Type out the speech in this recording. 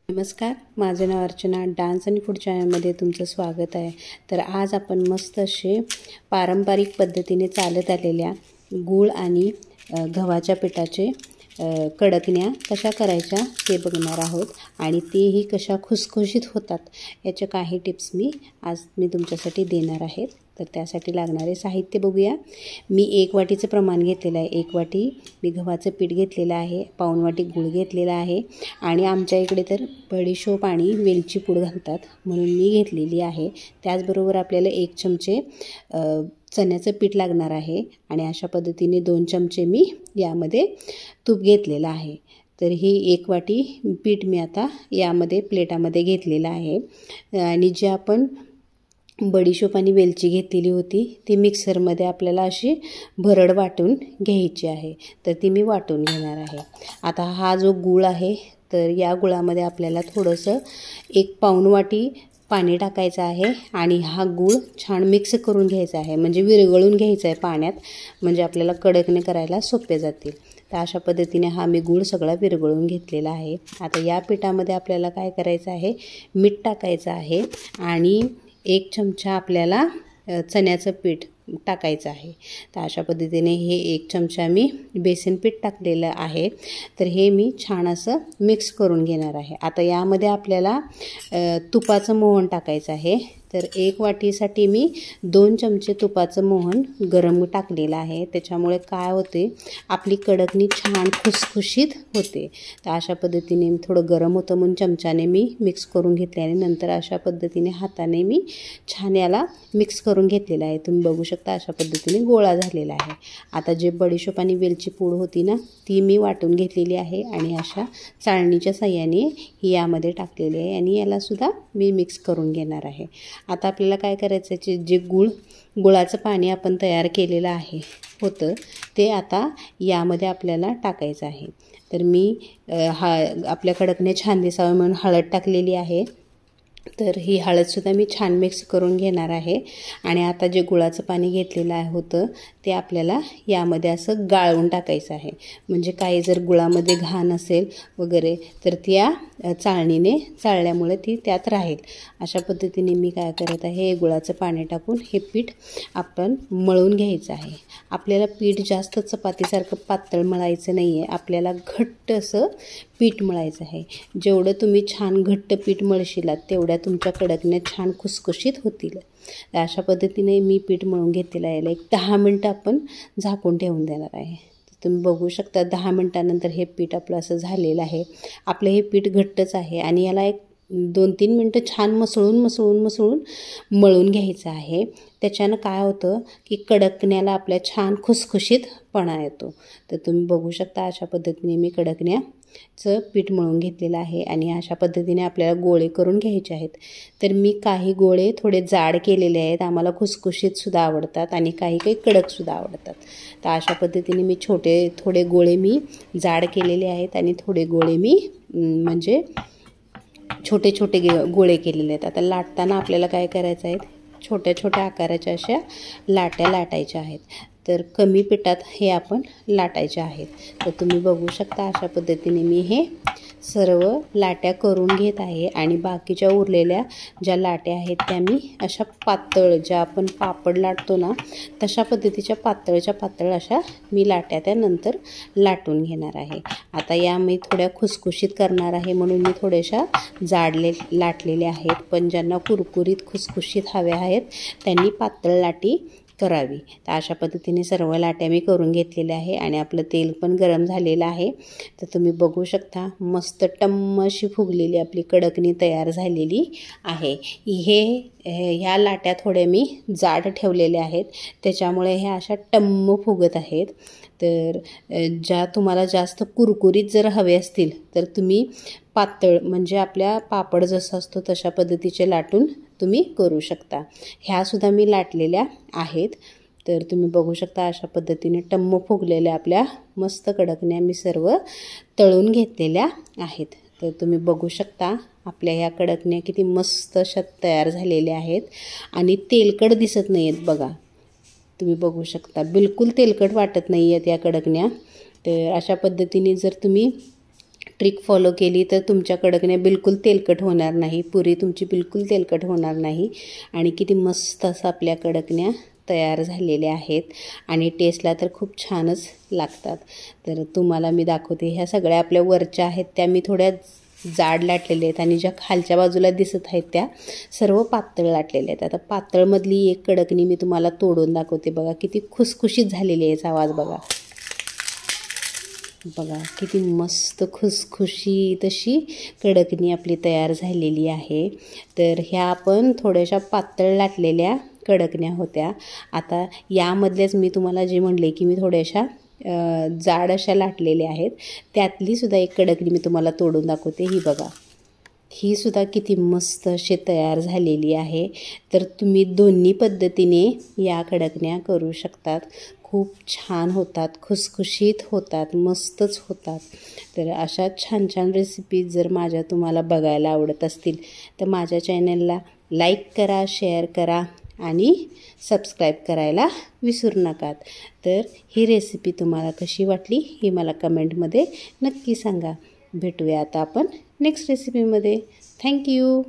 नमस्कार, माझं नाव अर्चना. डान्स आणि फूड चॅनलमध्ये तुमचं स्वागत आहे. तर आज आपण मस्त असे पारंपरिक पद्धतीने चालत आलेल्या गूळ आणि गव्हाच्या पिठाचे कडकण्या कशा करायच्या ते बघणार आहोत आणि तेही कशा खुसखुशीत होतात याच्या काही टिप्स आज मी तुमच्यासाठी देणार आहेत. तर त्यासाठी लागणारे साहित्य बघूया. मी 1 वाटीचं प्रमाण घेतलेलं आहे. 1 वाटी मी गव्हाचं पीठ घेतलेलं आहे, पाऊण वाटी गूळ घेतलेला आहे आणि आमच्या इकडे तर बडीशोप आणि वेलची पूड घालतात म्हणून मी घेतलेली आहे. त्याचबरोबर आपल्याला 1 चमचे चण्याचं पीठ लागणार आहे आणि अशा पद्धतीने 2 चमचे मी यामध्ये तूप घेतलेलं आहे. तर ही 1 वाटी पीठ मी आता यामध्ये प्लेटामध्ये घेतलेलं आहे आणि जे आपण बडीशोप आणि वेलची घेतलेली होती ती मिक्सरमध्ये आपल्याला अशी भरड वाटून घ्यायची आहे. तर ती मी वाटून घेणार आहे. आता हा जो गूळ आहे तर या गुळामध्ये आपल्याला थोडंसं 1 पाऊण वाटी पाणी टाकायचं आहे आणि हा गूळ छान मिक्स करून घ्यायचा आहे, म्हणजे विरघळून घ्यायचा आहे पाण्यात, म्हणजे आपल्याला कडकणे करायला सोपे जातील. तर अशा पद्धतीने हा मी गूळ सगळा विरघळून घेतलेला आहे. आता या पिठामध्ये आपल्याला काय करायचं आहे, मीठ टाकायचं आहे आणि 1 चमचा आपल्याला चण्याचं पीठ टाकायचं आहे. तर अशा पद्धतीने हे 1 चमचा मी बेसन पीठ टाकलेलं आहे. तर हे मी छान असं मिक्स करून घेणार आहे. आता यामध्ये आपल्याला तुपाचं मोहन टाकायचं आहे. तर 1 वाटीसाठी मी 2 चमचे तुपाचं मोहन गरम टाकलेलं आहे. त्याच्यामुळे काय होते, आपली कडकणी छान खुसखुशीत होते. तर अशा पद्धतीने थोडं गरम होतं म्हणून चमच्याने मी मिक्स करून घेतले आणि नंतर अशा पद्धतीने हाताने मी छान याला मिक्स करून घेतलेलं आहे. तुम्ही बघू शकता अशा पद्धतीने गोळा झालेला आहे. आता जे बडीशोप आणि वेलची पूड होती ना ती मी वाटून घेतलेली आहे आणि अशा चाळणीच्या साह्याने ही यामध्ये टाकलेली आहे आणि यालासुद्धा मी मिक्स करून घेणार आहे. आता आपल्याला काय करायचं आहे, जे गुळाचं पाणी आपण तयार केलेलं होतं ते आता यामध्ये आपल्याला टाकायचं आहे. तर मी आपल्या कडकने छान दिसावं म्हणून हळद टाकलेली आहे. तर ही हळदसुद्धा मी छान मिक्स करून घेणार आहे आणि आता जे गुळाचं पाणी घेतलेलं होतं ते आपल्याला यामध्ये असं गाळून टाकायचं आहे, म्हणजे काही जर गुळामध्ये घाण असेल वगैरे तर त्या चाळणीने चाळल्यामुळे ती त्यात राहील. अशा पद्धतीने मी काय करत आहे, गुळाचं पाणी टाकून हे पीठ आपण मळून घ्यायचं आहे. आपल्याला पीठ जास्त चपातीसारखं पातळ मळायचं नाही आहे, आपल्याला घट्ट असं पीठ मळायचं आहे. जेवढं तुम्ही छान घट्ट पीठ मळशिलात तेवढ्या तुमच्या कडकण्या छान खुसखुशीत होतील. अशा पद्धतीने मी पीठ मळून घेतलेलं आहे. 10 मिनटं आपण झाकून ठेवून देणार आहे. तुम्ही बघू शकता 10 मिनटानंतर हे पीठ आपलं असं झालेलं आहे. आपलं हे पीठ घट्टच आहे आणि याला 2-3 मिनटं छान मसळून मळून घ्यायचं आहे. त्याच्यानं काय होतं की कडकण्याला आपल्या छान खुसखुशीतपणा येतो. तर तुम्ही बघू शकता अशा पद्धतीने मी कडकण्याचं पीठ मळून घेतलेलं आहे आणि अशा पद्धतीने आपल्याला गोळे करून घ्यायचे आहेत. तर मी काही गोळे थोडे जाड केलेले आहेत, आम्हाला खुसखुशीतसुद्धा आवडतात आणि काही कडकसुद्धा आवडतात. तर अशा पद्धतीने मी थोडे गोळे मी जाड केलेले आहेत आणि थोडे गोळे मी म्हणजे छोटे गोळे केलेले आहेत. आता लाटताना आपल्याला काय करायचं आहे, छोट्या आकाराच्या अशा लाट्या लाटायच्या आहेत. तर कमी पिठात हे आपण लाटायचे आहेत. तर तुम्ही बघू शकता अशा पद्धतीने मी हे सर्व लाट्या करून घेत आहे आणि बाकीच्या उरलेल्या ज्या लाट्या आहेत त्या मी अशा पातळ, ज्या आपण पापड लाटतो ना तशा पद्धतीच्या पातळ अशा मी लाट्या त्यानंतर लाटून घेणार आहे. आता या मी थोड्या खुसखुशीत करणार आहे म्हणून मी थोड्याशा लाटलेल्या आहेत, पण ज्यांना कुरकुरीत खुसखुशीत हव्या आहेत त्यांनी पातळ लाटी करावी. तर अशा पद्धतीने सर्व लाट्या मी करून घेतलेल्या आहे आणि आपलं तेल पण गरम झालेलं आहे. तर तुम्ही बघू शकता मस्त टम्म अशी फुगलेली आपली कडकणी तयार झालेली आहे. ह्या लाट्या थोड्या मी जाड ठेवलेल्या आहेत त्याच्यामुळे ह्या अशा टम्म फुगत आहेत. तर ज्या तुम्हाला जास्त कुरकुरीत जर हवे असतील तर तुम्ही पातळ, म्हणजे आपल्या पापड जसं असतो तशा पद्धतीचे लाटून तुम्ही करू शकता. ह्यासुद्धा मी लाटलेल्या आहेत. तर तुम्ही बघू शकता अशा पद्धतीने टम्म फुगलेल्या आपल्या मस्त कडकण्या मी सर्व तळून घेतलेल्या आहेत. तर तुम्ही बघू शकता आपल्या ह्या कडकण्या किती मस्त अशा तयार झालेल्या आहेत आणि तेलकट दिसत नाही आहेत बघा. तुम्ही बघू शकता बिलकुल तेलकट वाटत नाही आहेत या कडकण्या. तर अशा पद्धतीने जर तुम्ही ट्रिक फॉलो केली तर तुमच्या कडकण्या बिलकुल तेलकट होणार नाही, पुरी तुमची बिलकुल तेलकट होणार नाही आणि किती मस्त असं आपल्या कडकण्या तयार झालेल्या आहेत आणि टेस्टला तर खूप छानच लागतात। तर तुम्हाला मी दाखवते, ह्या सगळ्या आपल्या वरच्या आहेत त्या मी थोड्या जाड लाटलेल्या आहेत आणि ज्या खालच्या बाजूला दिसत आहेत त्या सर्व पातळ लाटलेल्या आहेत। आता पातळमधली एक कडकणी मी तुम्हाला तोडून दाखवते। बघा किती खुसखुशीत झालेली आहे, याचा आवाज बघा, बघा किती मस्त खुसखुशीत अशी कडकणी आपली तयार झालेली आहे। तर ह्या आपण थोड्याशा पातळ लाटलेल्या कडकण्या होत्या। आता यामधलेच मी तुम्हाला जे म्हणले की मी थोड्याशा जाड अशा लाटलेल्या आहेत, त्यातली सुद्धा एक कडकणी मी तुम्हाला तोडून दाखवते। ही बघा, ही सुद्धा किती मस्त अशी तयार झालेली आहे। तर तुम्ही दोन्ही पद्धतीने या कडकण्या करू शकतात, खूप छान होतात, खुसखुशीत होतात, मस्तच होतात। तर अशा छान छान रेसिपीज जर माझ्या तुम्हाला बघायला आवडत असतील तर माझ्या चॅनलला लाईक करा, शेअर करा आणि सबस्क्राईब करायला विसरू नका। तर ही रेसिपी तुम्हाला कशी वाटली हे मला कमेंटमध्ये नक्की सांगा। भेटूया आता आपण नेक्स्ट रेसिपीमध्ये। थँक्यू।